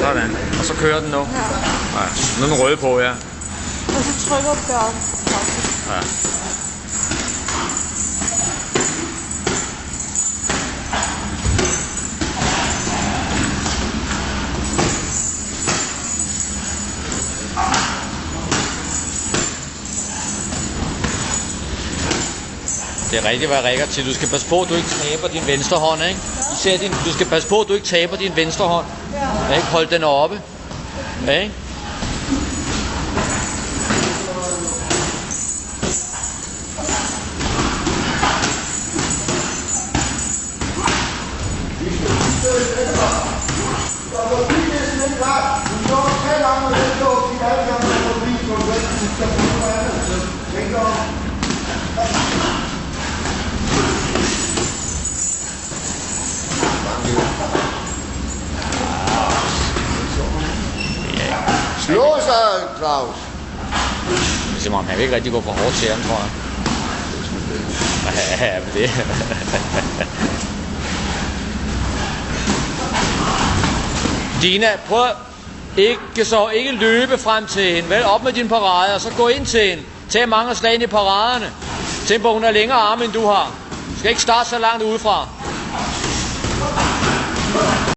Sådan. Og så kører den nu. Ja. Ja. Nu er den røde på, ja. Og så trykker Bjørn. Ja. Det er rigtigt, hvad Rikker til. Du skal passe på, at du ikke taber din venstre hånd, ikke? Især du skal passe på, at du ikke taber din venstre hånd. Ja. Ikke? Hold den oppe. Ja, ikke? Slå sig, Claus. Det er som om, han vil ikke rigtig gå for hårdt til ham, tror jeg. Ja, men det. Dina, prøv ikke løbe frem til hende. Vel, op med din parade, og så gå ind til hende. Tag mange slag ind i paraderne. Tænk på, hun har længere arme, end du har. Du skal ikke starte så langt udefra.